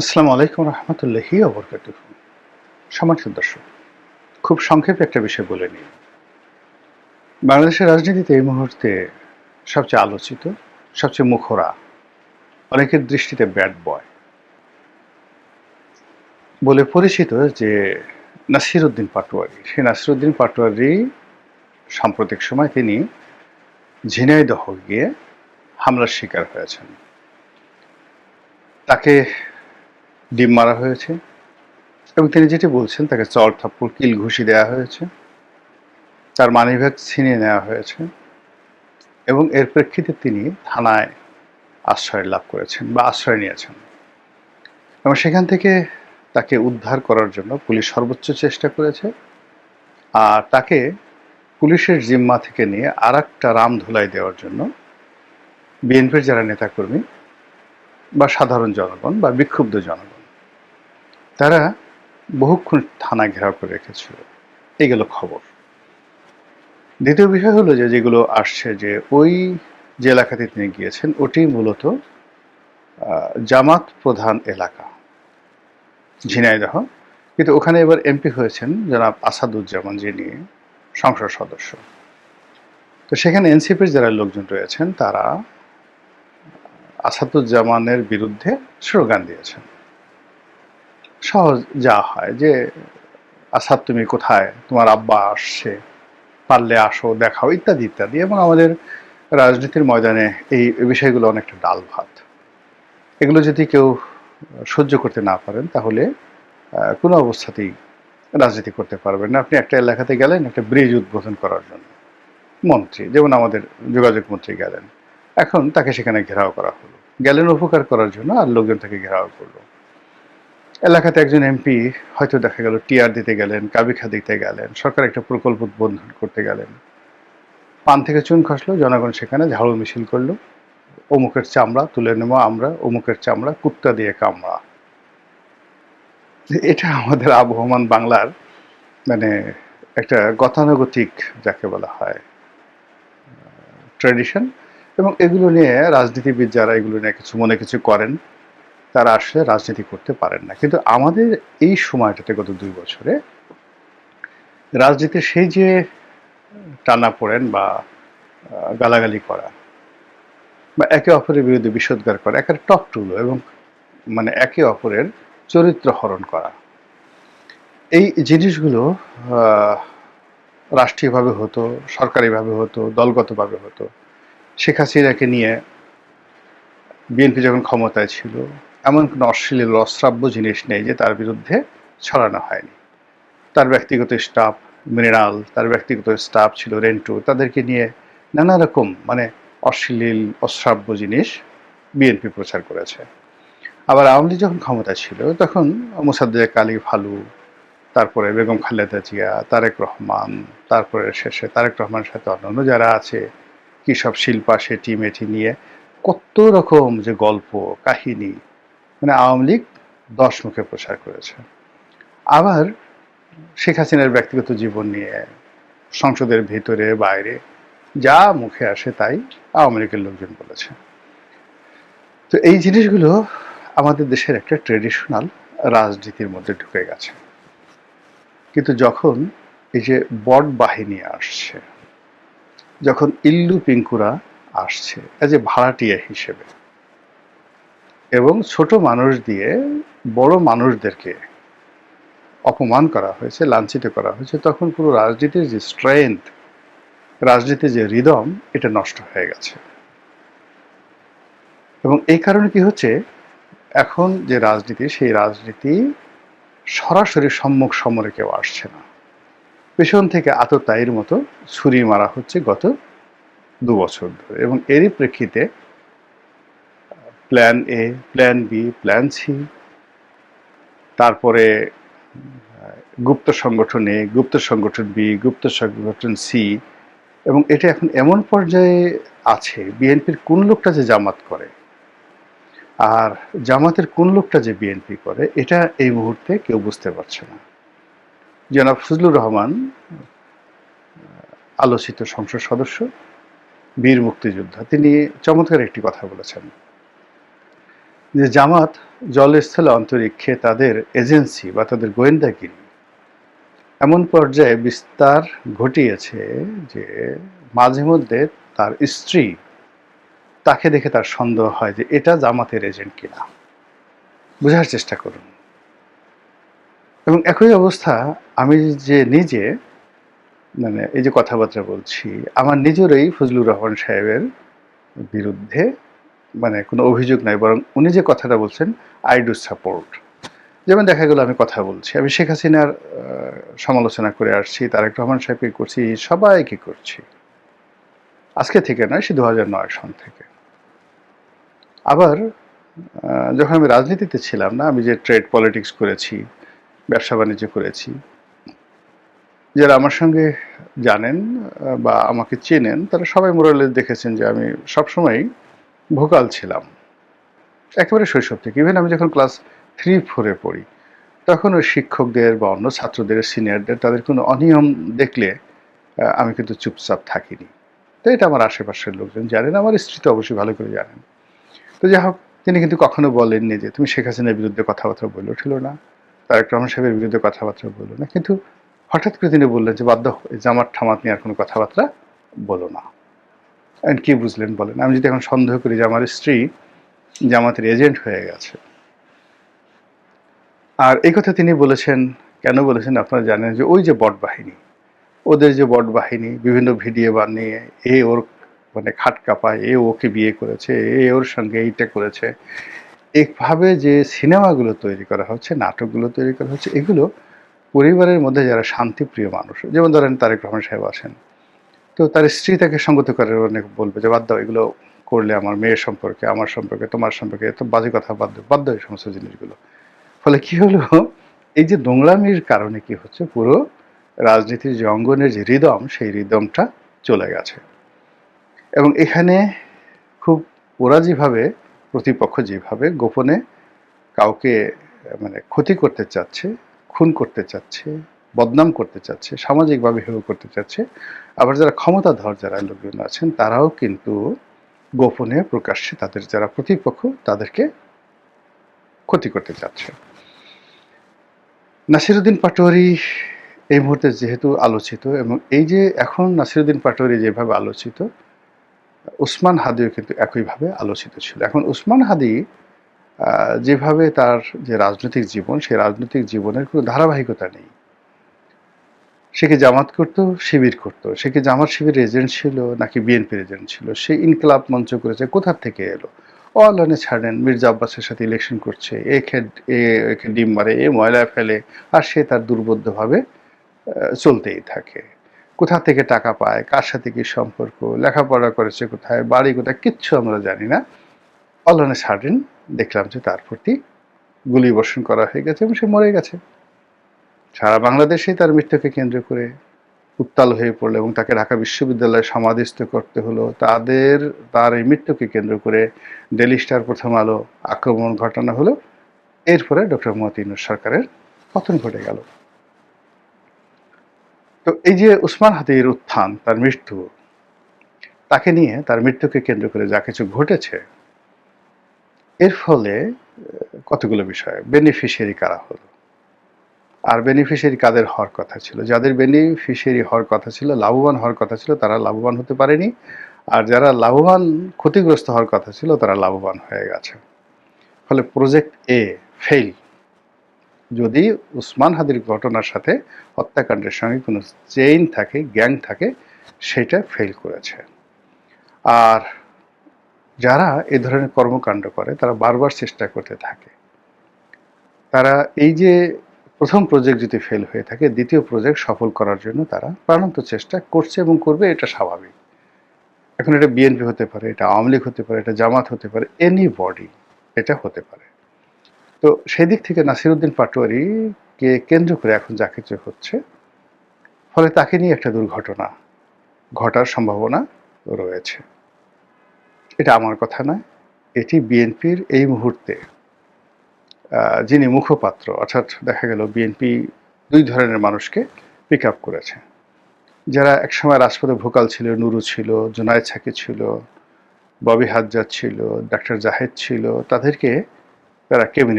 আসসালামু আলাইকুম রহমতুল্লাহি ওয়া বারাকাতুহু। সম্মানিত দর্শক, খুব সংক্ষেপে একটা বিষয় বলে নিই। বাংলাদেশের রাজনীতিতে এই মুহূর্তে সবচেয়ে আলোচিত, সবচেয়ে মুখরা, অনেকের দৃষ্টিতে ব্যাড বয় বলে পরিচিত যে নাসির উদ্দিন পাটোয়ারি। সেই নাসির উদ্দিন পাটোয়ারি সাম্প্রতিক সময় তিনি ঝিনাইদহ গিয়ে হামলার শিকার হয়েছেন। তাকে ডিম মারা হয়েছে এবং তিনি যেটি বলছেন তাকে চড় থাপ্পড় কিল ঘুষি দেওয়া হয়েছে, তার মানিব্যাগ ছিনিয়ে নেওয়া হয়েছে এবং এর প্রেক্ষিতে তিনি থানায় আশ্রয় লাভ করেছেন বা আশ্রয় নিয়েছেন এবং সেখান থেকে তাকে উদ্ধার করার জন্য পুলিশ সর্বোচ্চ চেষ্টা করেছে। আর তাকে পুলিশের জিম্মা থেকে নিয়ে আর একটা রামধুলাই দেওয়ার জন্য বিএনপির যারা নেতাকর্মী বা সাধারণ জনগণ বা বিক্ষুব্ধ জনগণ তারা বহুক্ষণ থানা ঘেরাও করে রেখেছিল। এই গেল খবর। দ্বিতীয় বিষয় হলো যে যেগুলো আসছে যে ওই যে এলাকাতে তিনি গিয়েছেন ওটি মূলত জামাত প্রধান এলাকা ঝিনাইদহ, কিন্তু ওখানে এবার এমপি হয়েছেন জনাব আসাদুজ্জামান, যিনি সংসদ সদস্য। তো সেখানে এনসিপির যারা লোকজন রয়েছেন তারা আসাদুজ্জামানের বিরুদ্ধে স্লোগান দিয়েছেন। সহজ যা হয় যে আসাদ তুমি কোথায়, তোমার আব্বা আসছে, পারলে আসো দেখাও, ইত্যাদি ইত্যাদি। এবং আমাদের রাজনীতির ময়দানে এই বিষয়গুলো অনেকটা ডাল ভাত। এগুলো যদি কেউ সহ্য করতে না পারেন তাহলে কোনো অবস্থাতেই রাজনীতি করতে পারবেন না। আপনি একটা এলাকাতে গেলেন একটা ব্রিজ উদ্বোধন করার জন্য, মন্ত্রী যেমন আমাদের যোগাযোগ মন্ত্রী গেলেন, এখন তাকে সেখানে ঘেরাও করা হলো, গেলেন উপকার করার জন্য আর লোকজন তাকে ঘেরাও করলো। এলাকাতে একজন এমপি হয়তো দেখা গেল টিআর দিতে গেলেন, কাবিখা দিতে গেলেন, সরকার একটা প্রকল্প উদ্বোধন করতে গেলেন, পান থেকে চুন খসলো, জনগণ সেখানে ঝাড়ু মিছিল করলো, অমুকের চামড়া তুলে নেব আমরা, অমুকের চামড়া কুত্তা দিয়ে কামড়া। এটা আমাদের আবহমান বাংলার মানে একটা গতানুগতিক যাকে বলা হয় ট্র্যাডিশন। এবং এগুলো নিয়ে রাজনীতিবিদ যারা এগুলো নিয়ে কিছু মনে কিছু করেন তারা আসলে রাজনীতি করতে পারেন না। কিন্তু আমাদের এই সময়টাতে গত ২ বছরে রাজনীতির সেই যে টানাপোড়েন বা গালাগালি করা বা একে অপরের বিরুদ্ধে বিষোদ্গার করা একেবারে টপ টুলো এবং মানে একে অপরের চরিত্র হরণ করা, এই জিনিসগুলো রাষ্ট্রীয়ভাবে হতো, সরকারিভাবে হতো, দলগতভাবে হতো। শেখ হাসিনাকে নিয়ে বিএনপি যখন ক্ষমতায় ছিল এমন কোনো অশ্লীল অশ্রাব্য জিনিস নেই যে তার বিরুদ্ধে ছড়ানো হয়নি। তার ব্যক্তিগত স্টাফ মৃণাল, তার ব্যক্তিগত স্টাফ ছিল রেন্টু, তাদেরকে নিয়ে নানা রকম মানে অশ্লীল অশ্রাব্য জিনিস বিএনপি প্রচার করেছে। আবার আওয়ামী লীগ যখন ক্ষমতা ছিল তখন মোসাদ্দেক আলী ফালু, তারপরে বেগম খালেদা জিয়া, তারেক রহমান, তারপরে শেষে তারেক রহমানের সাথে অন্যান্য যারা আছে, কী সব শিল্পা শেঠি মেঠি নিয়ে কত রকম যে গল্প কাহিনী মানে আওয়ামী লীগ 10 মুখে প্রচার করেছে। আবার শেখ হাসিনার ব্যক্তিগত জীবন নিয়ে সংসদের ভিতরে বাইরে যা মুখে আসে তাই আওয়ামী লীগের লোকজন বলেছে। তো এই জিনিসগুলো আমাদের দেশের একটা ট্রেডিশনাল রাজনীতির মধ্যে ঢুকে গেছে। কিন্তু যখন এই যে বট বাহিনী আসছে, যখন ইল্লু পিঙ্কুরা আসছে এজ এ ভাড়াটিয়া হিসেবে এবং ছোট মানুষ দিয়ে বড় মানুষদেরকে অপমান করা হয়েছে, লাঞ্ছিত করা হয়েছে, তখন পুরো রাজনীতির যে স্ট্রেংথ, রাজনীতির যে রিদম, এটা নষ্ট হয়ে গেছে। এবং এই কারণে কি হচ্ছে, এখন যে রাজনীতি সেই রাজনীতি সরাসরি সম্মুখ সমরে কেউ আসছে না, পেছন থেকে আততায়ীর মতো ছুরি মারা হচ্ছে গত 2 বছর ধরে। এবং এরই প্রেক্ষিতে plan A, plan B, plan C, তারপরে গুপ্ত সংগঠন এ, গুপ্ত সংগঠন বি, গুপ্ত সংগঠন সি, এবং এটা এখন এমন পর্যায়ে আছে বিএনপির কোন লোকটা যে জামাত করে আর জামাতের কোন লোকটা যে বিএনপি করে এটা এই মুহূর্তে কেউ বুঝতে পারছে না। জনাব ফজলুর রহমান, আলোচিত সংসদ সদস্য, বীর মুক্তিযোদ্ধা, তিনি চমৎকার একটি কথা বলেছেন। যে জামাত জলস্থলে অন্তরিক্ষে তাদের এজেন্সি বা তাদের গোয়েন্দাগিরি এমন পর্যায়ে বিস্তার ঘটিয়েছে যে মাঝে মধ্যে তার স্ত্রী তাকে দেখে তার সন্দেহ হয় যে এটা জামাতের এজেন্ট কিনা। বোঝার চেষ্টা করুন। এবং একই অবস্থা আমি যে নিজে মানে এই যে কথাবার্তা বলছি, আমার নিজেরই ফজলুর রহমান সাহেবের বিরুদ্ধে মানে কোনো অভিযোগ নাই, বরং উনি যে কথাটা বলছেন আই ডু সাপোর্ট। যেমন দেখা গেল আমি কথা বলছি, আমি শেখ হাসিনার সমালোচনা করে আসছি, তারেক রহমান সাহেবকে করছি, সবাইকে করছি, আজকে থেকে নয়, সে 2009 সন থেকে। আবার যখন আমি রাজনীতিতে ছিলাম না, আমি যে ট্রেড পলিটিক্স করেছি, ব্যবসা বাণিজ্য করেছি, যারা আমার সঙ্গে জানেন বা আমাকে চেনেন তারা সবাই মোরালে দেখেছেন যে আমি সবসময় ভোকাল ছিলাম একেবারে শৈশব থেকে। ইভেন আমি যখন ক্লাস 3-4-এ পড়ি তখন ওই শিক্ষকদের বা অন্য ছাত্রদের, সিনিয়রদের, তাদের কোনো অনিয়ম দেখলে আমি কিন্তু চুপচাপ থাকিনি। তো এটা আমার আশেপাশের লোকজন জানেন, আমার স্ত্রী তো অবশ্যই ভালো করে জানেন। তো যাই হোক, তিনি কিন্তু কখনো বলেননি যে তুমি শেখ হাসিনার বিরুদ্ধে কথাবার্তা বলে উঠল না, তারেক রহমান সাহেবের বিরুদ্ধে কথাবার্তা বললো না, কিন্তু হঠাৎ করে তিনি বললেন যে বাধ্য জামাত ঠামাত নিয়ে আর কোনো কথাবার্তা বলো না। কি বুঝলেন বলেন? আমি যদি এখন সন্দেহ করি যে আমার স্ত্রী জামাতের এজেন্ট হয়ে গেছে। আর এই কথা তিনি বলেছেন, কেন বলেছেন আপনারা জানেন, যে ওই যে বট বাহিনী, ওদের যে বট বাহিনী বিভিন্ন ভিডিও বানিয়ে এ ওর মানে খাট কাঁপায়, এ ওকে বিয়ে করেছে, এ ওর সঙ্গে এইটা করেছে, এইভাবে যে সিনেমাগুলো তৈরি করা হচ্ছে, নাটকগুলো তৈরি করা হচ্ছে, এগুলো পরিবারের মধ্যে যারা শান্তিপ্রিয় মানুষ, যেমন ধরেন তারেক রহমান সাহেব আছেন, তো তার স্ত্রী তাকে সঙ্গত করে অনেক বলবে যে বাদ দাও, এগুলো করলে আমার মেয়ের সম্পর্কে, আমার সম্পর্কে, তোমার সম্পর্কে এত বাজে কথা, বাদ দাও এই সমস্ত জিনিসগুলো। ফলে কি হলো, এই যে নোংরামির কারণে কি হচ্ছে, পুরো রাজনীতির যে অঙ্গনের যে রিদম, সেই রিদমটা চলে গেছে। এবং এখানে খুব ওরা যেভাবে, প্রতিপক্ষ যেভাবে গোপনে কাউকে মানে ক্ষতি করতে চাচ্ছে, খুন করতে চাচ্ছে, বদনাম করতে চাচ্ছে, সামাজিকভাবে হেয় করতে চাচ্ছে, আবার যারা ক্ষমতাধর যারা লোকজন আছেন তারাও কিন্তু গোপনে প্রকাশ্যে তাদের যারা প্রতিপক্ষ তাদেরকে ক্ষতি করতে চাচ্ছে। নাসিরুদ্দিন পাটোয়ারি এই মুহূর্তে যেহেতু আলোচিত, এবং এই যে এখন নাসিরুদ্দিন পাটোয়ারি যেভাবে আলোচিত, উসমান হাদিও কিন্তু একইভাবে আলোচিত ছিল। এখন উসমান হাদি যেভাবে তার যে রাজনৈতিক জীবন, সেই রাজনৈতিক জীবনের কোনো ধারাবাহিকতা নেই। সে কি জামাত করতো, শিবির করতো, সে কি জামাত শিবির এজেন্ট ছিল নাকি বিএনপির এজেন্ট ছিল, সে ইনকিলাব মঞ্চ করেছে, কোথার থেকে এলো, অনলাইনে ছাড়েন, মির্জা আব্বাসের সাথে ইলেকশন করছে, একে ডিম মারে, এ ময়লা ফেলে, আর সে তার দুর্বোধ্যভাবে চলতেই থাকে। কোথা থেকে টাকা পায়, কার সাথে কি সম্পর্ক, লেখাপড়া করেছে কোথায়, বাড়ি কোথায়, কিচ্ছু আমরা জানি না। অনলাইনে ছাড়েন, দেখলাম যে তার প্রতি গুলি বর্ষণ করা হয়ে গেছে এবং সে মরে গেছে। সারা বাংলাদেশে তার মৃত্যুকে কেন্দ্র করে উত্তাল হয়ে পড়লো এবং তাকে ঢাকা বিশ্ববিদ্যালয়ে সমাধিস্থ করতে হলো। তার এই মৃত্যুকে কেন্দ্র করে ডেইলি স্টার, প্রথম আলো আক্রমণ ঘটানো হলো। এরপরে ডক্টর মোহাম্মদ ইউনূস সরকারের পতন ঘটে গেল। তো এই যে উসমান হাদির উত্থান, তার মৃত্যু, তাকে নিয়ে, তার মৃত্যুকে কেন্দ্র করে যা কিছু ঘটেছে, এর ফলে কতগুলো বিষয়, বেনিফিশিয়ারি কারা হলো, আর বেনিফিশিয়ারি কাদের হওয়ার কথা ছিল, যাদের বেনিফিশিয়ারি হওয়ার কথা ছিল, লাভবান হওয়ার কথা ছিল, তারা লাভবান হতে পারেনি, আর যারা লাভবান, ক্ষতিগ্রস্ত হওয়ার কথা ছিল, তারা লাভবান হয়ে গেছে। ফলে প্রজেক্ট এ ফেল। যদি উসমান হাদির ঘটনার সাথে হত্যাকাণ্ডের সঙ্গে কোনো চেইন থাকে, গ্যাং থাকে, সেটা ফেল করেছে। আর যারা এ ধরনের কর্মকাণ্ড করে তারা বারবার চেষ্টা করতে থাকে। তারা এই যে প্রথম প্রজেক্ট যদি ফেল হয়ে থাকে, দ্বিতীয় প্রজেক্ট সফল করার জন্য তারা প্রাণান্ত চেষ্টা করছে এবং করবে, এটা স্বাভাবিক। এখন এটা বিএনপি হতে পারে, এটা আওয়ামী লীগ হতে পারে, এটা জামাত হতে পারে, এনি বডি এটা হতে পারে। তো সেদিক থেকে নাসিরুদ্দিন পাটোয়ারিকে কেন্দ্র করে এখন যা কিছু হচ্ছে, ফলে তাকে নিয়ে একটা দুর্ঘটনা ঘটার সম্ভাবনা রয়েছে। এটা আমার কথা নয়, এটি বিএনপির এই মুহূর্তে যিনি মুখপাত্র, অর্থাৎ দেখা গেল বিএনপি দুই ধরনের মানুষকে পিক আপ করেছে। যারা একসময় রাজপথে ভোকাল ছিল, নুরু ছিল, জুনায়েদ সাকি ছিল, ববি হাজ্জাজ ছিল, ডাক্তার জাহেদ ছিল, তাদেরকে তারা ক্যাবিনেট